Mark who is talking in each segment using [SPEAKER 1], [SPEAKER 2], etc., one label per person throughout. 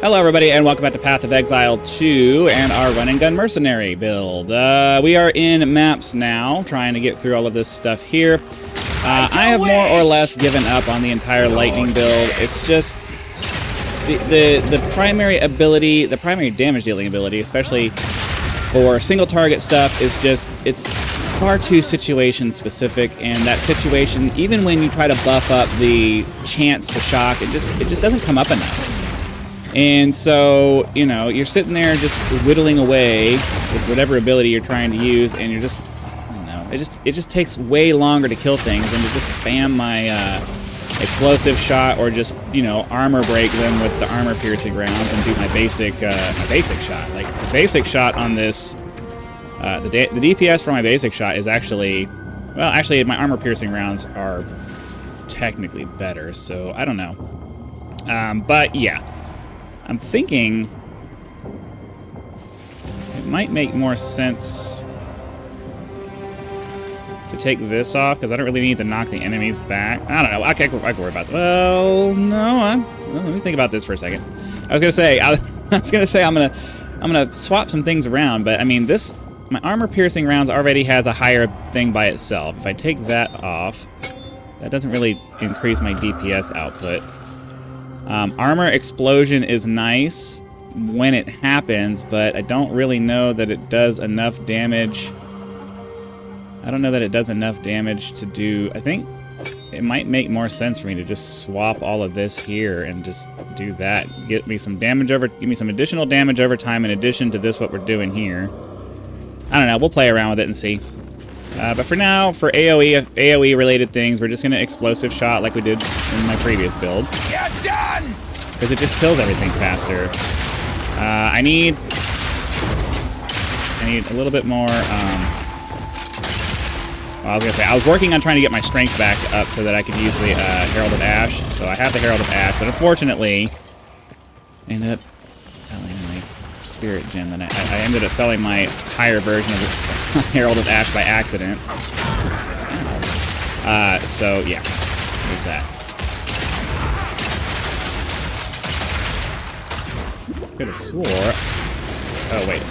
[SPEAKER 1] Hello everybody and welcome back to Path of Exile 2 and our run and gun Mercenary build. We are in maps now, trying to get through all of this stuff here. I have more or less given up on the entire lightning build. It's just the primary ability, the primary damage dealing ability, especially for single target stuff, is just, it's far too situation specific, and that situation, even when you try to buff up the chance to shock, it just doesn't come up enough. And so, you know, you're sitting there just whittling away with whatever ability you're trying to use, and you're just, I don't know, it just takes way longer to kill things than to just spam my explosive shot or just, you know, armor break them with the armor piercing round and do my basic shot. Like, the basic shot on this, the DPS for my basic shot is actually, well, actually my armor piercing rounds are technically better, so I don't know. But yeah. I'm thinking it might make more sense to take this off, because I don't really need to knock the enemies back. I don't know. I can worry about that. Well, no. Let me think about this for a second. I was gonna say I'm gonna swap some things around, but I mean, my armor piercing rounds already has a higher thing by itself. If I take that off, that doesn't really increase my DPS output. Armor explosion is nice when it happens, but I don't really know that it does enough damage. I don't know that it does enough damage to do... I think it might make more sense for me to just swap all of this here and just do that. Give me some additional damage over time in addition to this, what we're doing here. I don't know, we'll play around with it and see. But for now, for AoE related things, we're just gonna explosive shot like we did in my previous build. Get done! Because it just kills everything faster. I need a little bit more. Well, I was gonna say I was working on trying to get my strength back up so that I could use the Herald of Ash. So I have the Herald of Ash, but unfortunately, I ended up selling my Spirit Gem, and I ended up selling my higher version of the Herald of Ash by accident. So yeah, there's that. Could have swore. Oh wait,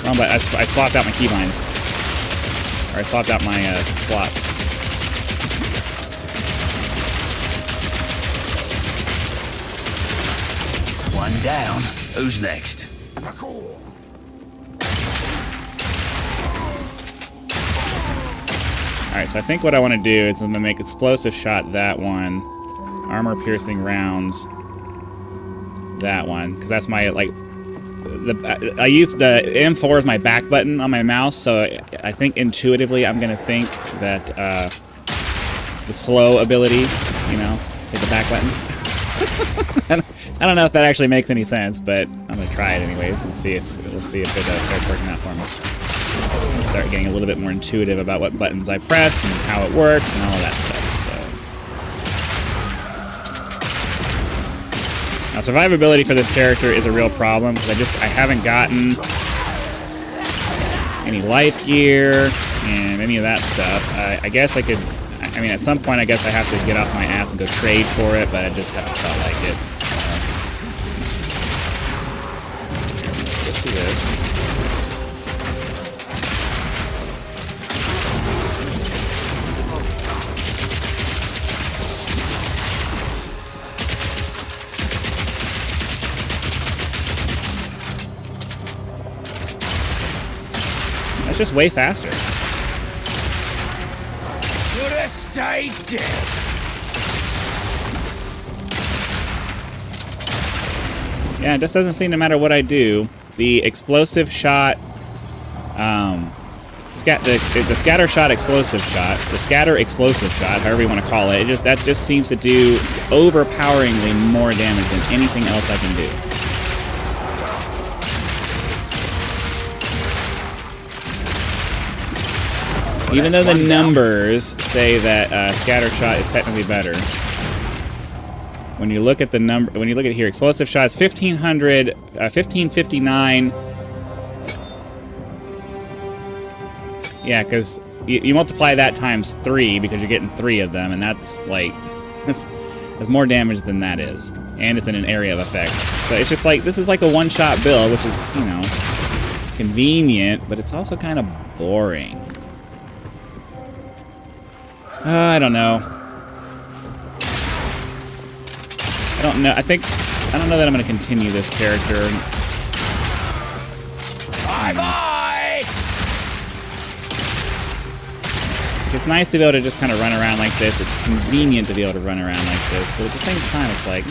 [SPEAKER 1] wrong button. I swapped out my keybinds, or I swapped out my slots.
[SPEAKER 2] One down. Who's next?
[SPEAKER 1] Alright, so I think what I want to do is I'm going to make explosive shot that one, armor piercing rounds that one, because that's my, like, I used the M4 as my back button on my mouse, so I think intuitively I'm going to think that the slow ability, you know, hit the back button. I don't know if that actually makes any sense, but I'm gonna try it anyways. We'll see if it starts working out for me. I'll start getting a little bit more intuitive about what buttons I press and how it works and all of that stuff. So now, survivability for this character is a real problem because I haven't gotten any life gear and any of that stuff. I guess I could. I mean, at some point, I guess I have to get off my ass and go trade for it, but I just haven't felt like it. So, let's switch to this. That's just way faster.
[SPEAKER 2] Stay dead.
[SPEAKER 1] Yeah, it just doesn't seem, no matter what I do, the explosive shot, the scatter shot explosive shot, the scatter explosive shot, however you want to call it, that just seems to do overpoweringly more damage than anything else I can do. Even though the numbers say that scatter shot is technically better, when you look at the number, when you look at here, explosive shot is 1500, 1559. Yeah, because you multiply that times 3 because you're getting 3 of them, and that's like, Does more damage than that is. And it's in an area of effect. So it's just like, this is like a one-shot build, which is, you know, convenient, but it's also kind of boring. I don't know. I don't know. I don't know that I'm going to continue this character.
[SPEAKER 2] Bye-bye!
[SPEAKER 1] It's nice to be able to just kind of run around like this. It's convenient to be able to run around like this, but at the same time, it's like,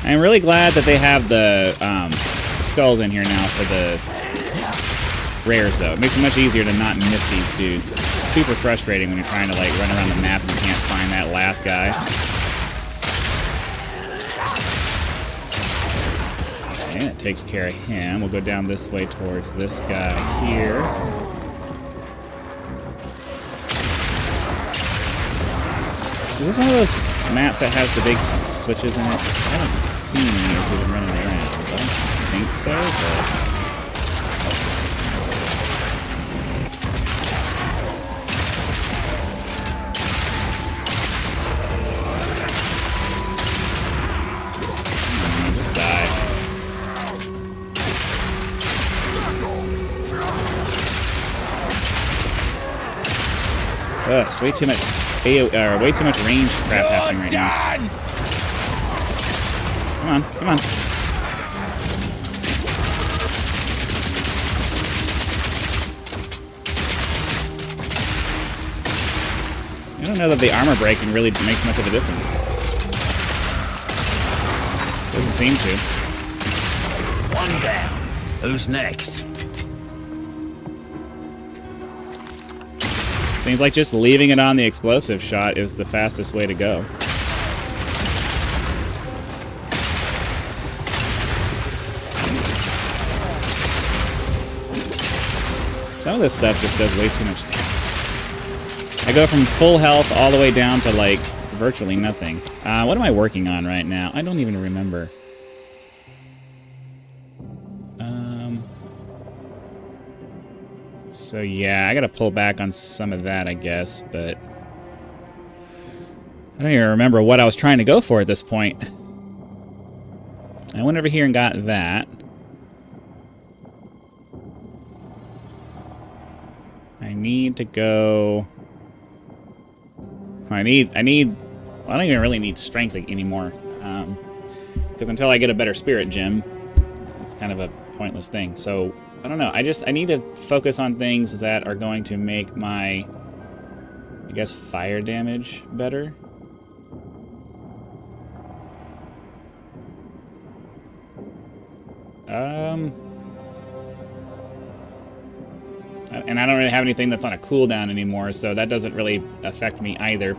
[SPEAKER 1] I'm really glad that they have the skulls in here now for the rares, though. It makes it much easier to not miss these dudes. It's super frustrating when you're trying to like run around the map and you can't find that last guy. Okay, that takes care of him. We'll go down this way towards this guy here. Is this one of those maps that has the big switches in it? I haven't seen any as we've been running around, so I don't think so, but... just die. Ugh, it's way too much... way too much range crap happening right now. Come on, come on. I don't know that the armor breaking really makes much of a difference. Doesn't seem to.
[SPEAKER 2] One down. Who's next?
[SPEAKER 1] Seems like just leaving it on the explosive shot is the fastest way to go. Some of this stuff just does way too much damage. I go from full health all the way down to, like, virtually nothing. What am I working on right now? I don't even remember. So yeah, I gotta pull back on some of that, I guess, but I don't even remember what I was trying to go for at this point. I went over here and got that. I need to go... I don't even really need strength anymore. Because until I get a better spirit gem, it's kind of a pointless thing. So, I don't know. I need to focus on things that are going to make my, I guess, fire damage better. And I don't really have anything that's on a cooldown anymore, so that doesn't really affect me either.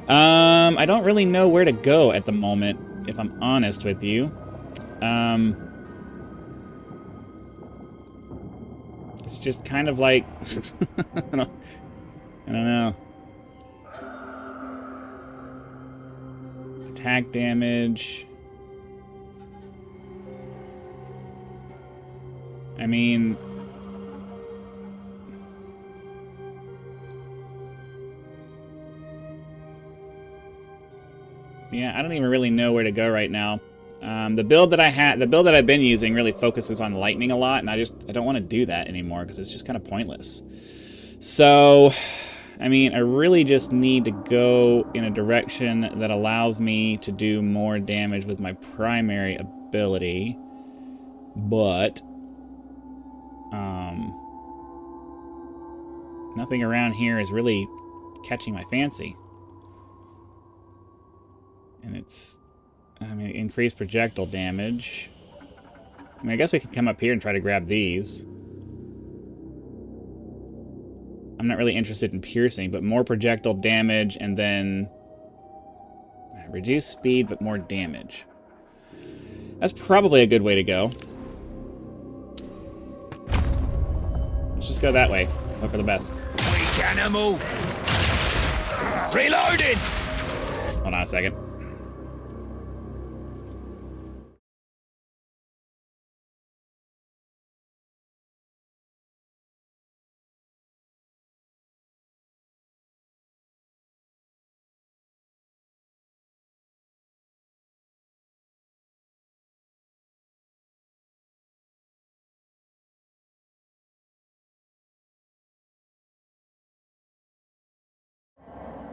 [SPEAKER 1] I don't really know where to go at the moment, if I'm honest with you. It's just kind of like... I don't know. Attack damage. I mean... yeah, I don't even really know where to go right now. The build that I've been using really focuses on lightning a lot, and I don't want to do that anymore because it's just kind of pointless. So, I mean, I really just need to go in a direction that allows me to do more damage with my primary ability, but nothing around here is really catching my fancy. And it's, I mean, increased projectile damage. I mean, I guess we can come up here and try to grab these. I'm not really interested in piercing, but more projectile damage and then reduce speed, but more damage. That's probably a good way to go. Let's just go that way. Hope for the best.
[SPEAKER 2] Weak animal. Reloading.
[SPEAKER 1] Hold on a second.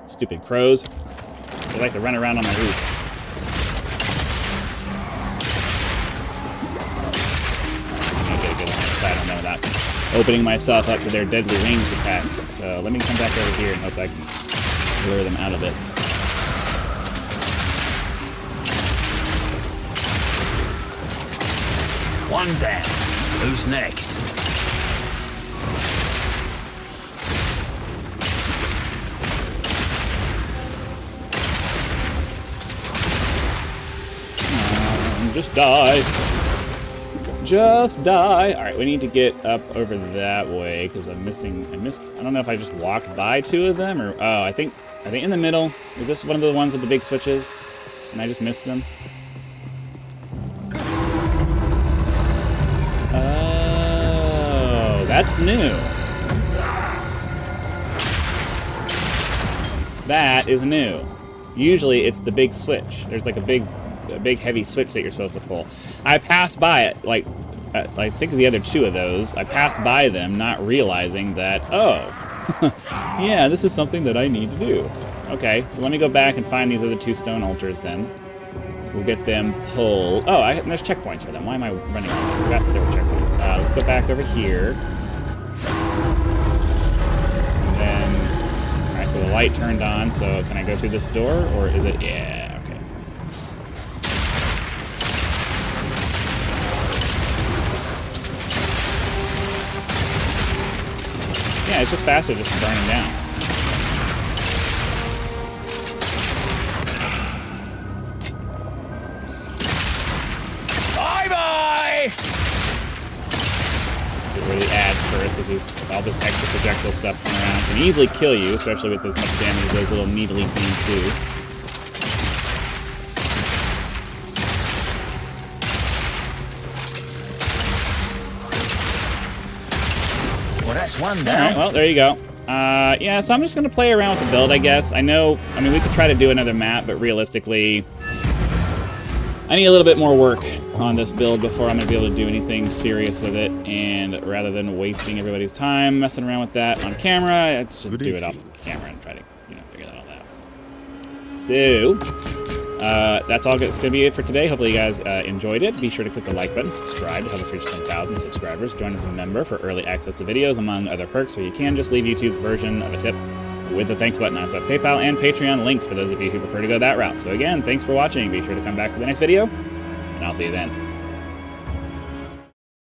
[SPEAKER 1] Stupid crows. They like to run around on my roof. I'll get a good line of sight on them without opening myself up to their deadly ranged attacks. So let me come back over here and hope I can lure them out of it.
[SPEAKER 2] One down. Who's next?
[SPEAKER 1] Just die. Just die. All right, we need to get up over that way because I missed. I don't know if I just walked by two of them or. Oh, I think in the middle. Is this one of the ones with the big switches? And I just missed them. Oh, that's new. That is new. Usually it's the big switch. There's like a big heavy switch that you're supposed to pull. I passed by it, like, I think the other two of those, I passed by them not realizing that, oh, yeah, this is something that I need to do. Okay, so let me go back and find these other two stone altars then. We'll get them pulled. Oh, there's checkpoints for them. Why am I running around? I forgot that there were checkpoints. Let's go back over here. And then, alright, so the light turned on, so can I go through this door, or is it, yeah. Yeah, it's just faster just to burn them down.
[SPEAKER 2] Bye-bye!
[SPEAKER 1] It really adds first because he's all this extra projectile stuff coming around. Can easily kill you, especially with as much damage as those little needly things do.
[SPEAKER 2] Well, that's one down.
[SPEAKER 1] All right, well, there you go. Yeah, so I'm just going to play around with the build, I guess. I mean, we could try to do another map, but realistically, I need a little bit more work on this build before I'm going to be able to do anything serious with it. And rather than wasting everybody's time messing around with that on camera, I should do it off camera and try to, figure that all out. So, that's all it's going to be it for today. Hopefully you guys enjoyed it. Be sure to click the like button, subscribe to help us reach 10,000 subscribers. Join us as a member for early access to videos, among other perks, or you can just leave YouTube's version of a tip with the thanks button. I also have PayPal and Patreon links for those of you who prefer to go that route. So again, thanks for watching. Be sure to come back for the next video, and I'll see you then.